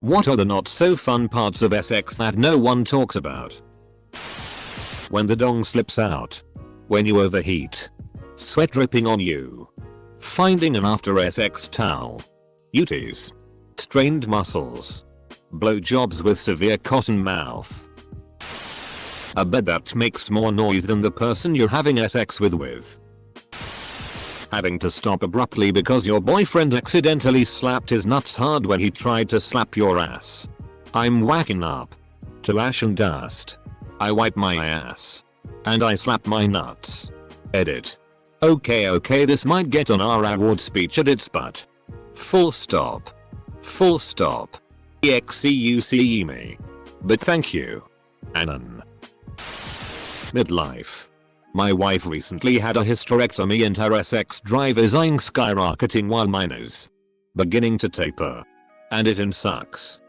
What are the not so fun parts of sex that no one talks about? When the dong slips out. When you overheat. Sweat dripping on you. Finding an after sex towel. UTIs. Strained muscles. Blowjobs with severe cotton mouth. A bed that makes more noise than the person you're having sex with. Having to stop abruptly because your boyfriend accidentally slapped his nuts hard when he tried to slap your ass. I'm whacking up. To ash and dust. I wipe my ass. And I slap my nuts. Edit. Okay, this might get on our award speech edits, but. Full stop. Full stop. EXCUCE me. But thank you. Anon. Midlife. My wife recently had a hysterectomy and her sex drive is skyrocketing while mine is beginning to taper. And it sucks.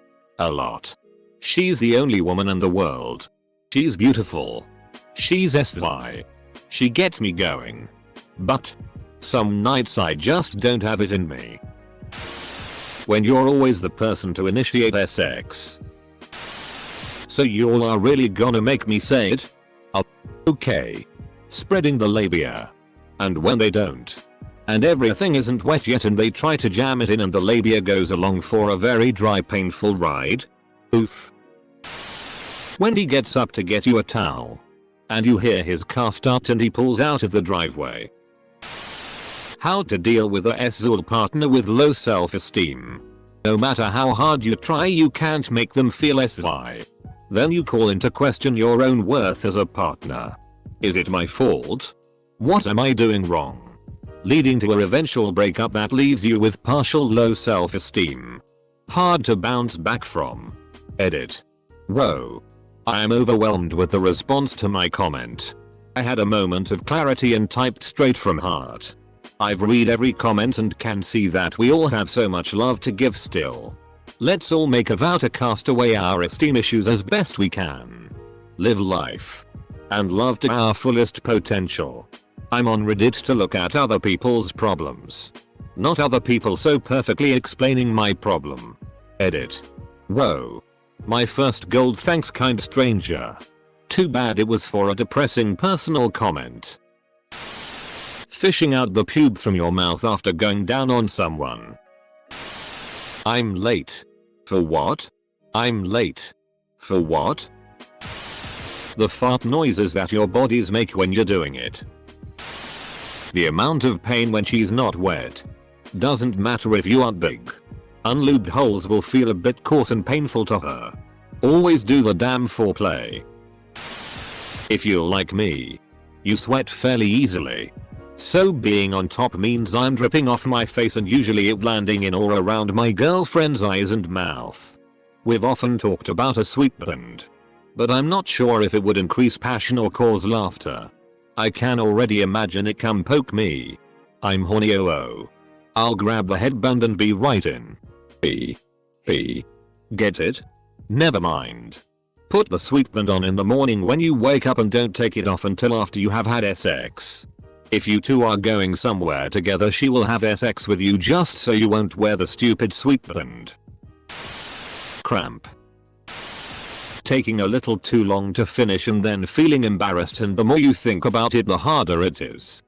A lot. She's the only woman in the world. She's beautiful. She's SY. She gets me going. But some nights I just don't have it in me. When you're always the person to initiate sex. So you all are really gonna make me say it? Okay. Spreading the labia. And when they don't. And everything isn't wet yet and they try to jam it in and the labia goes along for a very dry painful ride. Oof. When he gets up to get you a towel. And you hear his car start and he pulls out of the driveway. How to deal with a SZUL partner with low self-esteem. No matter how hard you try you can't make them feel SY. Then you call into question your own worth as a partner. Is it my fault? What am I doing wrong? Leading to a eventual breakup that leaves you with partial low self-esteem. Hard to bounce back from. Edit. Whoa. I am overwhelmed with the response to my comment. I had a moment of clarity and typed straight from heart. I've read every comment and can see that we all have so much love to give still. Let's all make a vow to cast away our esteem issues as best we can. Live life. And love to our fullest potential. I'm on Reddit to look at other people's problems. Not other people so perfectly explaining my problem. Edit. Whoa. My first gold thanks kind stranger. Too bad it was for a depressing personal comment. Fishing out the pube from your mouth after going down on someone. I'm late. For what? I'm late. For what? The fart noises that your bodies make when you're doing it. The amount of pain when she's not wet. Doesn't matter if you aren't big. Unlubed holes will feel a bit coarse and painful to her. Always do the damn foreplay. If you're like me, you sweat fairly easily. So being on top means I'm dripping off my face and usually it landing in or around my girlfriend's eyes and mouth. We've often talked about a sweetband. But I'm not sure if it would increase passion or cause laughter. I can already imagine it come poke me. I'm horny oh. I'll grab the headband and be right in. Get it? Never mind. Put the sweetband on in the morning when you wake up and don't take it off until after you have had sex. If you two are going somewhere together she will have sex with you just so you won't wear the stupid sweetband. Cramp. Taking a little too long to finish and then feeling embarrassed, and the more you think about it the harder it is.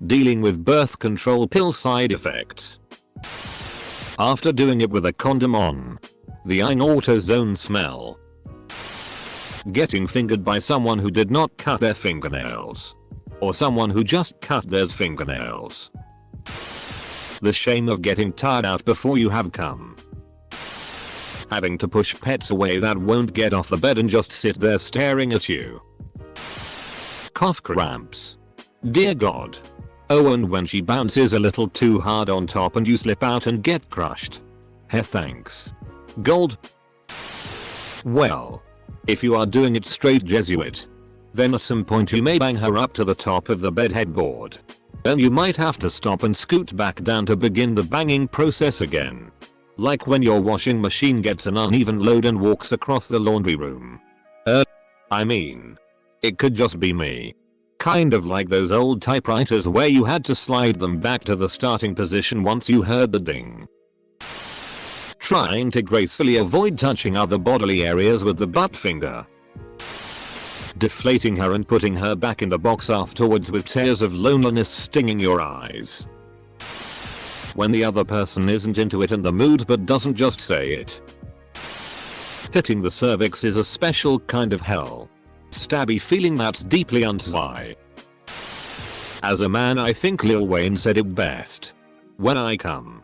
Dealing with birth control pill side effects. After doing it with a condom on. The AutoZone smell. Getting fingered by someone who did not cut their fingernails. Or someone who just cut their fingernails. The shame of getting tired out before you have come. Having to push pets away that won't get off the bed and just sit there staring at you. Cough cramps. Dear God. Oh, and when she bounces a little too hard on top and you slip out and get crushed. Hey, thanks. Gold. Well. If you are doing it straight Jesuit. Then at some point you may bang her up to the top of the bed headboard. Then you might have to stop and scoot back down to begin the banging process again. Like when your washing machine gets an uneven load and walks across the laundry room. I mean. It could just be me. Kind of like those old typewriters where you had to slide them back to the starting position once you heard the ding. Trying to gracefully avoid touching other bodily areas with the butt finger. Deflating her and putting her back in the box afterwards with tears of loneliness stinging your eyes. When the other person isn't into it in the mood but doesn't just say it. Hitting the cervix is a special kind of hell. Stabby feeling that's deeply unsatisfying. As a man, I think Lil Wayne said it best. When I come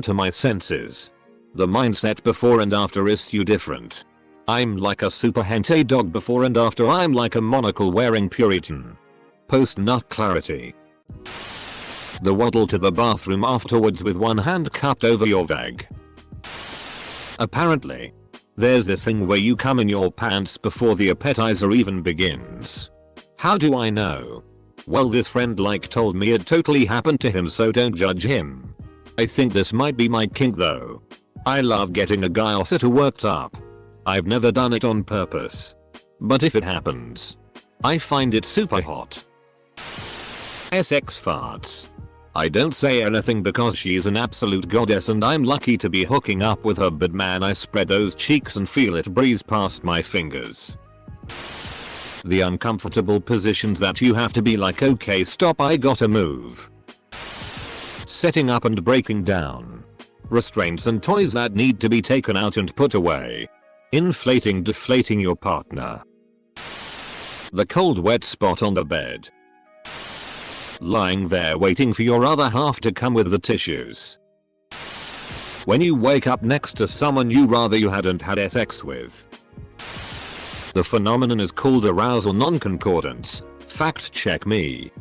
to my senses. The mindset before and after is so different. I'm like a super hentai dog before and after. I'm like a monocle wearing Puritan. Post nut clarity. The waddle to the bathroom afterwards with one hand cupped over your vag. Apparently, there's this thing where you come in your pants before the appetizer even begins. How do I know? Well, this friend told me it totally happened to him, so don't judge him. I think this might be my kink though. I love getting a guy or sitter worked up. I've never done it on purpose. But if it happens, I find it super hot. SX farts. I don't say anything because she's an absolute goddess and I'm lucky to be hooking up with her, but man, I spread those cheeks and feel it breeze past my fingers. The uncomfortable positions that you have to be like, okay stop, I gotta move. Setting up and breaking down. Restraints and toys that need to be taken out and put away. Inflating, deflating your partner. The cold wet spot on the bed. Lying there waiting for your other half to come with the tissues. When you wake up next to someone you hadn't had sex with. The phenomenon is called arousal non-concordance. Fact check me.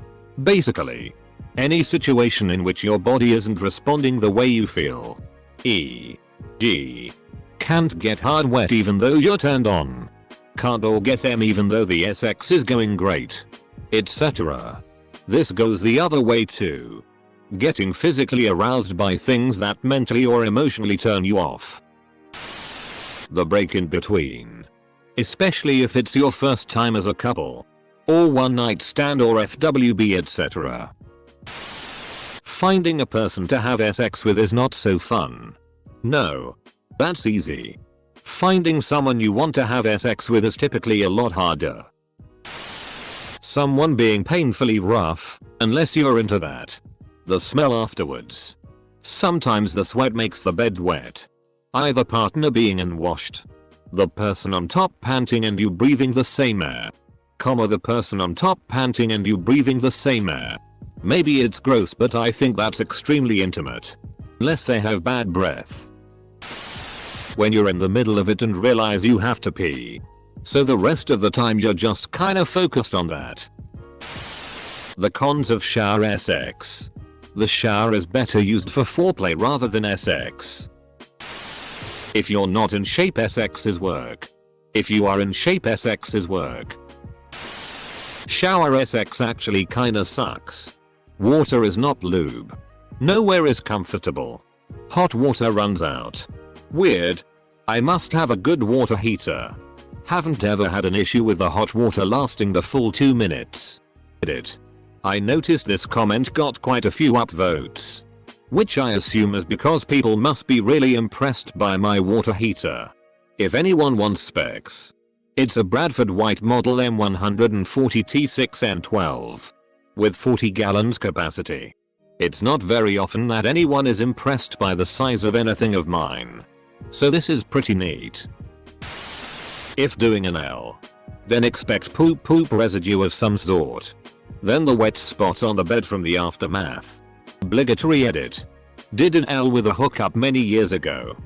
Basically, any situation in which your body isn't responding the way you feel. E.g. can't get hard wet even though you're turned on. Can't orgasm even though the sex is going great. Etc. This goes the other way too. Getting physically aroused by things that mentally or emotionally turn you off. The break in between. Especially if it's your first time as a couple. Or one night stand or FWB, etc. Finding a person to have sex with is not so fun. No. That's easy. Finding someone you want to have sex with is typically a lot harder. Someone being painfully rough, unless you're into that. The smell afterwards. Sometimes the sweat makes the bed wet. Either partner being unwashed. The person on top panting and you breathing the same air. The person on top panting and you breathing the same air. Maybe it's gross, but I think that's extremely intimate. Unless they have bad breath. When you're in the middle of it and realize you have to pee. So the rest of the time you're just kinda focused on that. The cons of shower sex. The shower is better used for foreplay rather than sex. If you're not in shape, sex is work. If you are in shape, sex is work. Shower sex actually kinda sucks. Water is not lube. Nowhere is comfortable. Hot water runs out. Weird. I must have a good water heater. Haven't ever had an issue with the hot water lasting the full 2 minutes. I noticed this comment got quite a few upvotes. Which I assume is because people must be really impressed by my water heater. If anyone wants specs. It's a Bradford White model M140 T6N12. With 40 gallons capacity. It's not very often that anyone is impressed by the size of anything of mine. So this is pretty neat. If doing an L, then expect poop residue of some sort. Then the wet spots on the bed from the aftermath. Obligatory edit. Did an L with a hookup many years ago.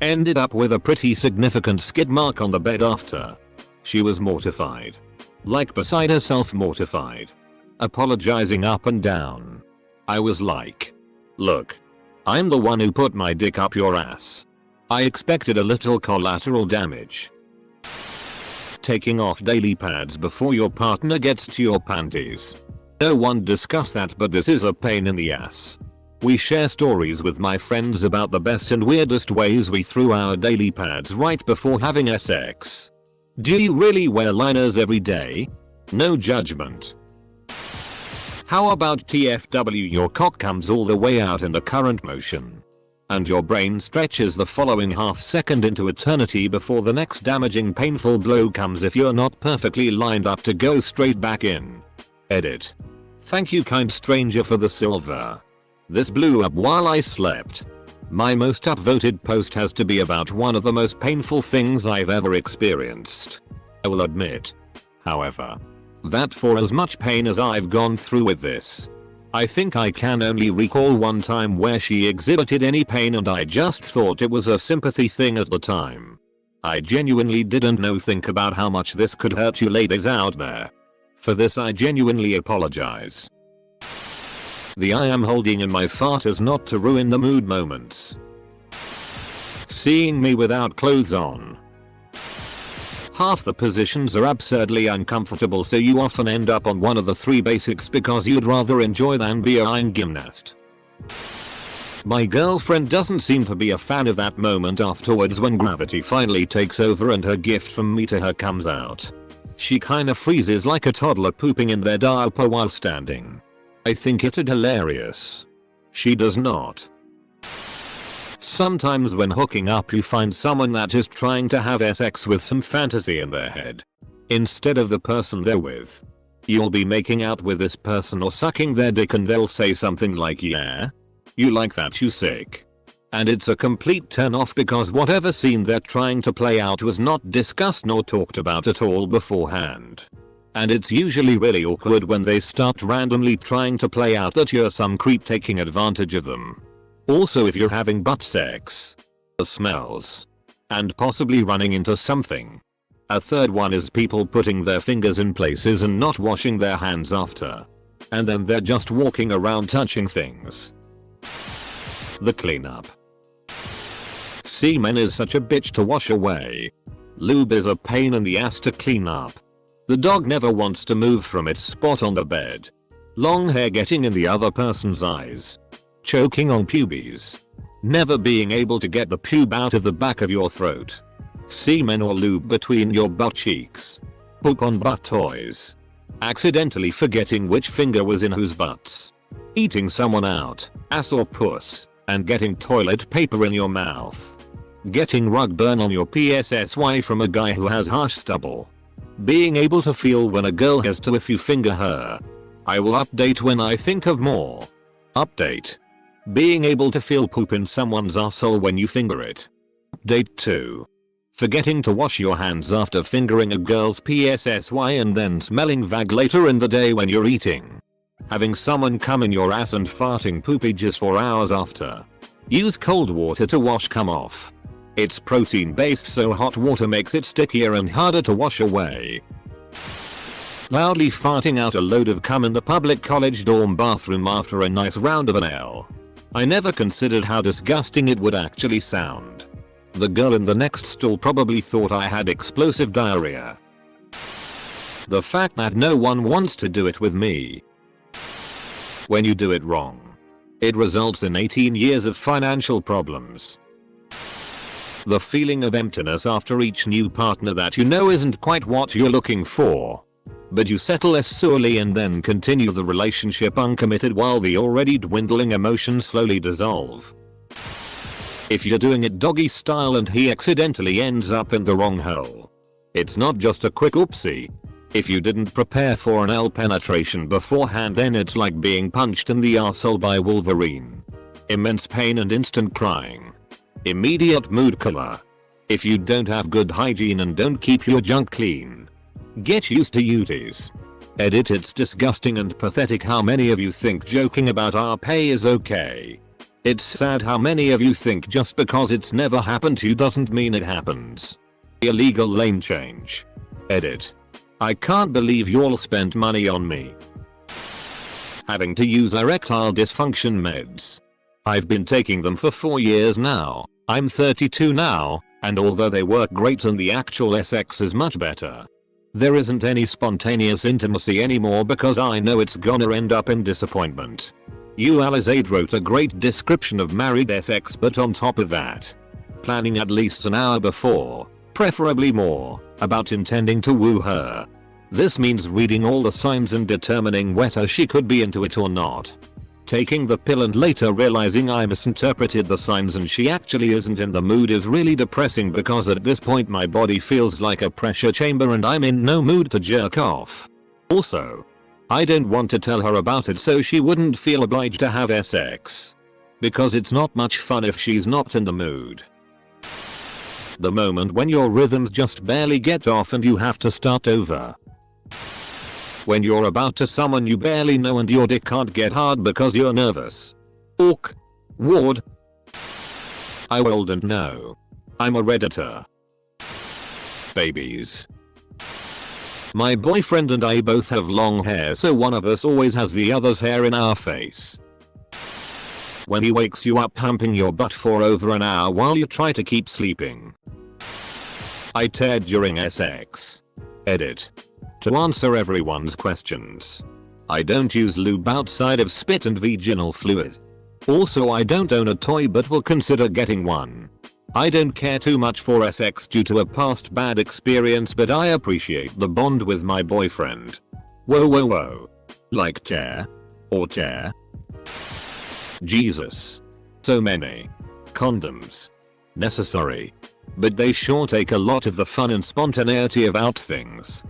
Ended up with a pretty significant skid mark on the bed after. She was mortified. Like beside herself mortified. Apologizing up and down. I was like, look. I'm the one who put my dick up your ass. I expected a little collateral damage. Taking off daily pads before your partner gets to your panties. No one discussed that, but this is a pain in the ass. We share stories with my friends about the best and weirdest ways we threw our daily pads right before having sex. Do you really wear liners every day? No judgment. How about TFW, your cock comes all the way out in the current motion? And your brain stretches the following half second into eternity before the next damaging painful blow comes if you're not perfectly lined up to go straight back in. Edit. Thank you kind stranger for the silver. This blew up while I slept. My most upvoted post has to be about one of the most painful things I've ever experienced. I will admit, however, that for as much pain as I've gone through with this, I think I can only recall one time where she exhibited any pain and I just thought it was a sympathy thing at the time. I genuinely didn't know. Think about how much this could hurt you ladies out there. For this I genuinely apologize. The I am holding in my fart is not to ruin the mood moments. Seeing me without clothes on. Half the positions are absurdly uncomfortable, so you often end up on one of the three basics because you'd rather enjoy than be a gymnast. My girlfriend doesn't seem to be a fan of that moment afterwards when gravity finally takes over and her gift from me to her comes out. She kinda freezes like a toddler pooping in their diaper while standing. I think it hilarious. She does not. Sometimes when hooking up you find someone that is trying to have sex with some fantasy in their head, instead of the person they're with. You'll be making out with this person or sucking their dick and they'll say something like, yeah? You like that, you sick? And it's a complete turn off because whatever scene they're trying to play out was not discussed nor talked about at all beforehand. And it's usually really awkward when they start randomly trying to play out that you're some creep taking advantage of them. Also, if you're having butt sex, the smells, and possibly running into something. A third one is people putting their fingers in places and not washing their hands after. And then they're just walking around touching things. The cleanup. Semen is such a bitch to wash away. Lube is a pain in the ass to clean up. The dog never wants to move from its spot on the bed. Long hair getting in the other person's eyes. Choking on pubes. Never being able to get the pube out of the back of your throat. Semen or lube between your butt cheeks. Poop on butt toys. Accidentally forgetting which finger was in whose butts. Eating someone out, ass or puss, and getting toilet paper in your mouth. Getting rug burn on your PSSY from a guy who has harsh stubble. Being able to feel when a girl has to if you finger her. I will update when I think of more. Update. Being able to feel poop in someone's asshole when you finger it. Update 2. Forgetting to wash your hands after fingering a girl's PSSY and then smelling vag later in the day when you're eating. Having someone come in your ass and farting poopages for hours after. Use cold water to wash cum off. It's protein based, so hot water makes it stickier and harder to wash away. Loudly farting out a load of cum in the public college dorm bathroom after a nice round of an L. I never considered how disgusting it would actually sound. The girl in the next stall probably thought I had explosive diarrhea. The fact that no one wants to do it with me. When you do it wrong, it results in 18 years of financial problems. The feeling of emptiness after each new partner that you know isn't quite what you're looking for. But you settle less sorely and then continue the relationship uncommitted while the already dwindling emotions slowly dissolve. If you're doing it doggy style and he accidentally ends up in the wrong hole, it's not just a quick oopsie. If you didn't prepare for an L penetration beforehand, then it's like being punched in the arsehole by Wolverine. Immense pain and instant crying. Immediate mood killer. If you don't have good hygiene and don't keep your junk clean, get used to UTIs. Edit. It's disgusting and pathetic how many of you think joking about our pay is okay. It's sad how many of you think just because it's never happened to you doesn't mean it happens. Illegal lane change. Edit. I can't believe y'all spent money on me. Having to use erectile dysfunction meds. I've been taking them for 4 years now. I'm 32 now, and although they work great and the actual sex is much better, there isn't any spontaneous intimacy anymore because I know it's gonna end up in disappointment. you.I wrote a great description of married sex, but on top of that, planning at least an hour before, preferably more, about intending to woo her. This means reading all the signs and determining whether she could be into it or not. Taking the pill and later realizing I misinterpreted the signs and she actually isn't in the mood is really depressing because at this point my body feels like a pressure chamber and I'm in no mood to jerk off. Also, I don't want to tell her about it so she wouldn't feel obliged to have sex. Because it's not much fun if she's not in the mood. The moment when your rhythms just barely get off and you have to start over. When you're about to someone you barely know and your dick can't get hard because you're nervous. Ward. I wouldn't know. I'm a redditor. Babies. My boyfriend and I both have long hair so one of us always has the other's hair in our face. When he wakes you up humping your butt for over an hour while you try to keep sleeping. I tear during sex. Edit. To answer everyone's questions. I don't use lube outside of spit and vaginal fluid. Also I don't own a toy but will consider getting one. I don't care too much for sex due to a past bad experience but I appreciate the bond with my boyfriend. Whoa. Like tear? Or tear? Jesus. So many. Condoms. Necessary. But they sure take a lot of the fun and spontaneity of out things.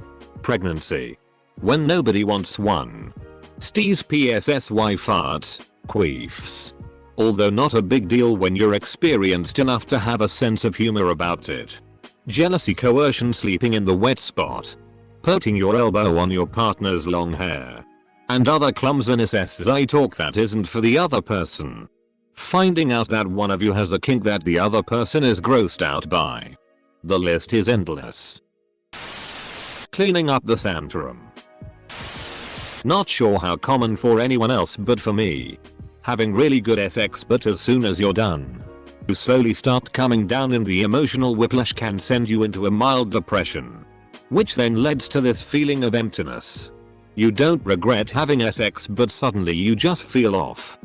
Pregnancy. When nobody wants one. Steez PSSY farts, queefs. Although not a big deal when you're experienced enough to have a sense of humor about it. Jealousy, coercion, sleeping in the wet spot. Putting your elbow on your partner's long hair. And other clumsiness as I talk that isn't for the other person. Finding out that one of you has a kink that the other person is grossed out by. The list is endless. Cleaning up the tantrum. Not sure how common for anyone else but for me. Having really good sex but as soon as you're done, you slowly start coming down and the emotional whiplash can send you into a mild depression. Which then leads to this feeling of emptiness. You don't regret having sex but suddenly you just feel off.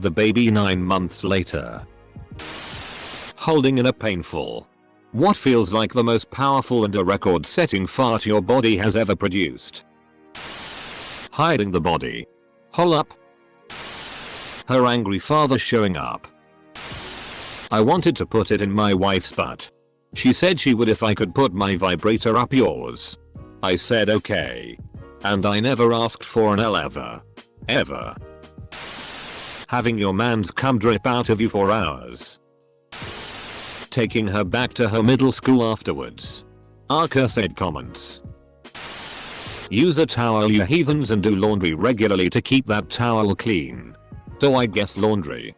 The baby 9 months later. Holding in a painful. What feels like the most powerful and a record-setting fart your body has ever produced. Hiding the body. Hole up. Her angry father showing up. I wanted to put it in my wife's butt. She said she would if I could put my vibrator up yours. I said okay. And I never asked for an L ever. Ever. Having your man's cum drip out of you for hours. Taking her back to her middle school afterwards. Arca said comments. Use a towel you heathens and do laundry regularly to keep that towel clean. So I guess laundry.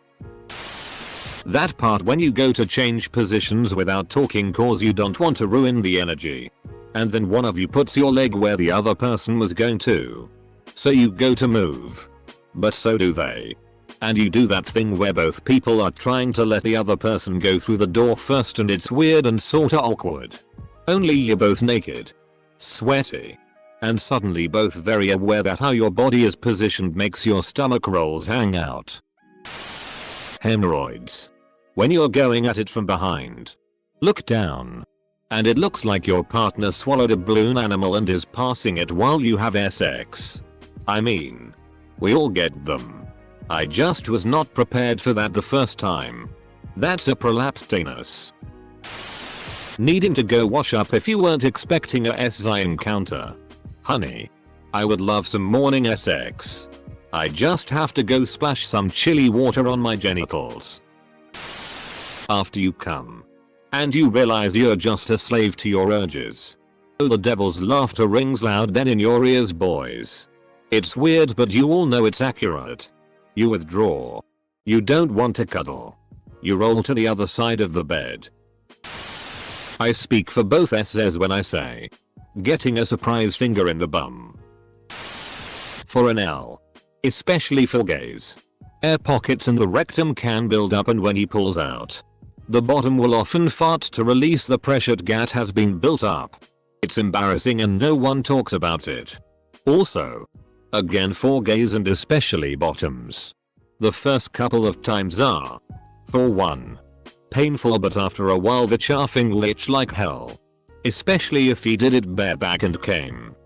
That part when you go to change positions without talking cause you don't want to ruin the energy. And then one of you puts your leg where the other person was going to. So you go to move. But so do they. And you do that thing where both people are trying to let the other person go through the door first and it's weird and sorta awkward. Only you're both naked. Sweaty. And suddenly both very aware that how your body is positioned makes your stomach rolls hang out. Hemorrhoids. When you're going at it from behind. Look down. And it looks like your partner swallowed a balloon animal and is passing it while you have sex. I mean, we all get them. I just was not prepared for that the first time. That's a prolapsed anus. Needing to go wash up if you weren't expecting a SI encounter. Honey, I would love some morning sex. I just have to go splash some chilly water on my genitals. After you come. And you realize you're just a slave to your urges. Oh, the devil's laughter rings loud then in your ears, boys. It's weird but you all know it's accurate. You withdraw. You don't want to cuddle. You roll to the other side of the bed. I speak for both SSs when I say getting a surprise finger in the bum. For an L. Especially for gays. Air pockets in the rectum can build up and when he pulls out, the bottom will often fart to release the pressure that has been built up. It's embarrassing and no one talks about it. Also, again for gays and especially bottoms, the first couple of times are, for one, painful but after a while the chaffing will itch like hell. Especially if he did it bareback and came.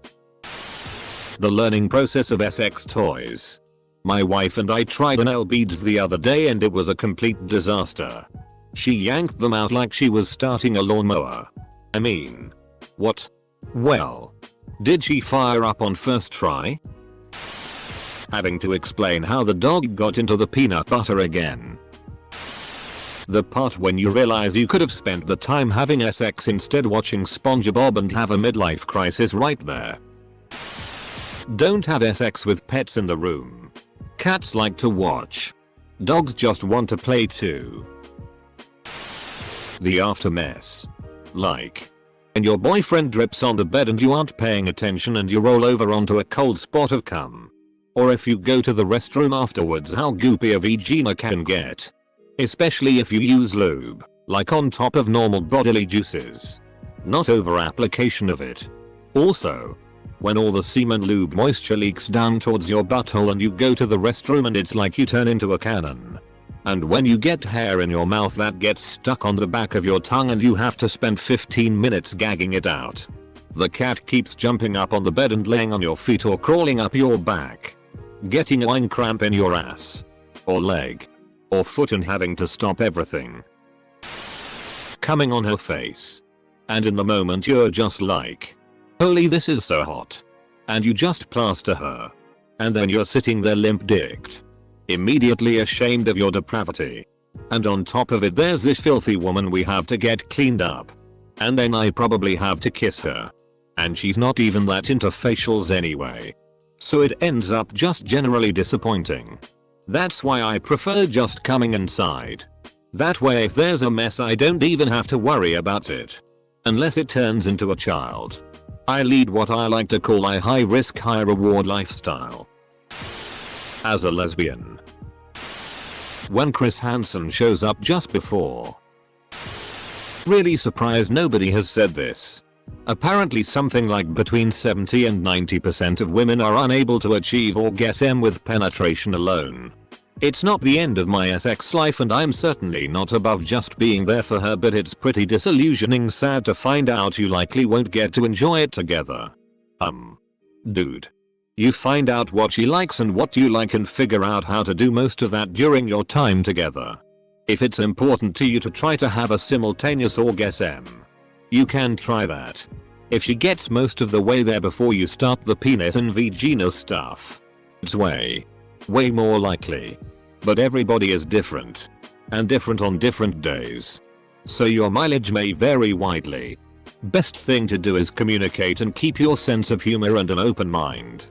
The learning process of sex toys. My wife and I tried anal beads the other day and it was a complete disaster. She yanked them out like she was starting a lawnmower. I mean, what? Well, did she fire up on first try? Having to explain how the dog got into the peanut butter again. The part when you realize you could have spent the time having sex instead watching SpongeBob and have a midlife crisis right there. Don't have sex with pets in the room. Cats like to watch. Dogs just want to play too. The after mess. Like, and your boyfriend drips on the bed and you aren't paying attention and you roll over onto a cold spot of cum. Or if you go to the restroom afterwards, how goopy a vagina can get. Especially if you use lube, like on top of normal bodily juices. Not over application of it. Also, when all the semen lube moisture leaks down towards your butthole and you go to the restroom and it's like you turn into a cannon. And when you get hair in your mouth that gets stuck on the back of your tongue and you have to spend 15 minutes gagging it out. The cat keeps jumping up on the bed and laying on your feet or crawling up your back. Getting a wine cramp in your ass. Or leg. Or foot and having to stop everything. Coming on her face. And in the moment you're just like, holy, this is so hot. And you just plaster her. And then you're sitting there limp-dicked. Immediately ashamed of your depravity. And on top of it there's this filthy woman we have to get cleaned up. And then I probably have to kiss her. And she's not even that into facials anyway. So it ends up just generally disappointing. That's why I prefer just coming inside. That way if there's a mess I don't even have to worry about it. Unless it turns into a child. I lead what I like to call a high risk high reward lifestyle. As a lesbian. When Chris Hansen shows up just before. Really surprised nobody has said this. Apparently something like between 70 and 90% of women are unable to achieve orgasm with penetration alone. It's not the end of my sex life and I'm certainly not above just being there for her, but it's pretty disillusioning sad to find out you likely won't get to enjoy it together. Dude. You find out what she likes and what you like and figure out how to do most of that during your time together. If it's important to you to try to have a simultaneous orgasm, you can try that. If she gets most of the way there before you start the penis and vagina stuff, it's way more likely. But everybody is different. And different on different days. So your mileage may vary widely. Best thing to do is communicate and keep your sense of humor and an open mind.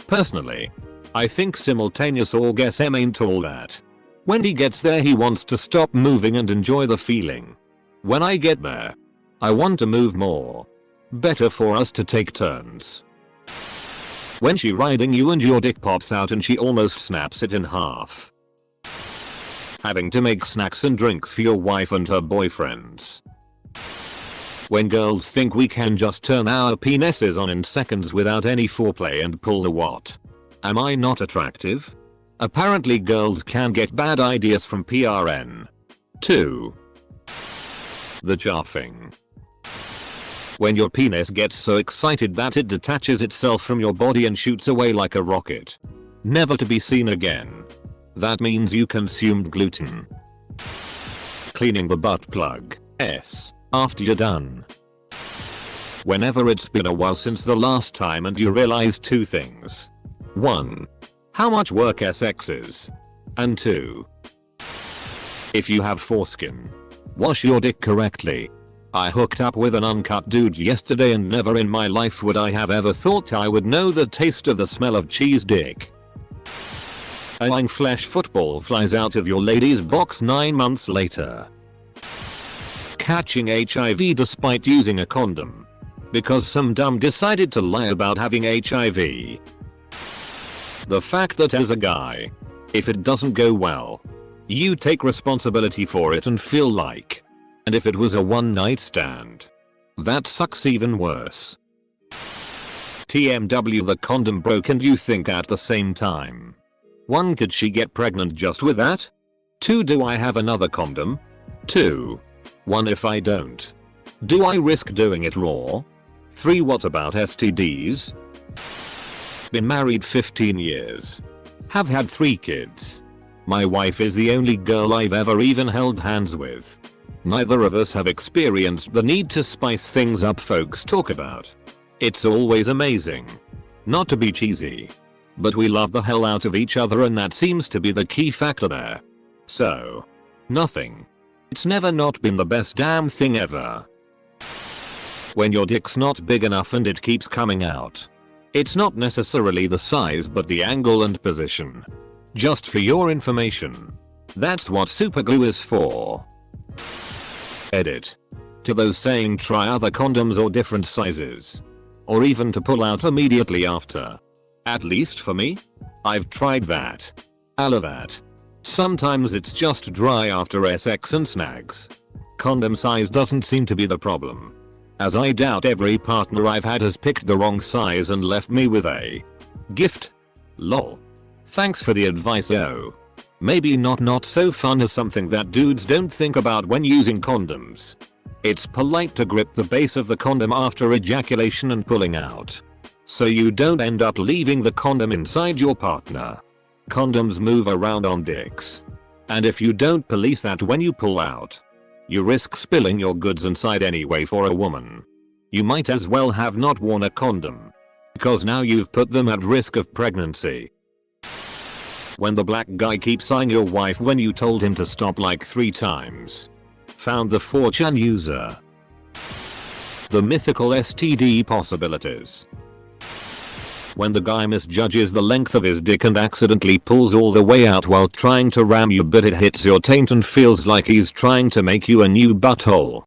Personally, I think simultaneous orgasm ain't all that. When he gets there he wants to stop moving and enjoy the feeling. When I get there, I want to move more. Better for us to take turns. When she riding you and your dick pops out and she almost snaps it in half. Having to make snacks and drinks for your wife and her boyfriends. When girls think we can just turn our penises on in seconds without any foreplay and pull the what? Am I not attractive? Apparently girls can get bad ideas from PRN. 2. The chaffing. When your penis gets so excited that it detaches itself from your body and shoots away like a rocket. Never to be seen again. That means you consumed gluten. Cleaning the butt plug. After you're done. Whenever it's been a while since the last time and you realize 2 things. 1. How much work sex is. And 2. If you have foreskin. Wash your dick correctly. I hooked up with an uncut dude yesterday and never in my life would I have ever thought I would know the taste of the smell of cheese dick. A young flesh football flies out of your lady's box 9 months later. Catching HIV despite using a condom. Because some dumb decided to lie about having HIV. The fact that as a guy, if it doesn't go well, you take responsibility for it and feel like. And if it was a one night stand, that sucks even worse. TMW, the condom broke and you think at the same time. 1. Could she get pregnant just with that? 2. Do I have another condom? 2. 1. If I don't, do I risk doing it raw? 3. What about STDs? Been married 15 years. Have had 3 kids. My wife is the only girl I've ever even held hands with. Neither of us have experienced the need to spice things up folks talk about. It's always amazing. Not to be cheesy, but we love the hell out of each other, and that seems to be the key factor there. So, nothing. It's never not been the best damn thing ever. When your dick's not big enough and it keeps coming out. It's not necessarily the size but the angle and position. Just for your information. That's what superglue is for. Edit. To those saying try other condoms or different sizes. Or even to pull out immediately after. At least for me. I've tried that. All of that. Sometimes it's just dry after sex and snags. Condom size doesn't seem to be the problem. As I doubt every partner I've had has picked the wrong size and left me with a gift. Lol. Thanks for the advice though. Maybe not so fun as something that dudes don't think about when using condoms. It's polite to grip the base of the condom after ejaculation and pulling out. So you don't end up leaving the condom inside your partner. Condoms move around on dicks. And if you don't police that when you pull out, you risk spilling your goods inside anyway. For a woman, you might as well have not worn a condom. Because now you've put them at risk of pregnancy. When the black guy keeps eyeing your wife when you told him to stop like 3 times. Found the 4chan user. The mythical STD possibilities. When the guy misjudges the length of his dick and accidentally pulls all the way out while trying to ram you, but it hits your taint and feels like he's trying to make you a new butthole.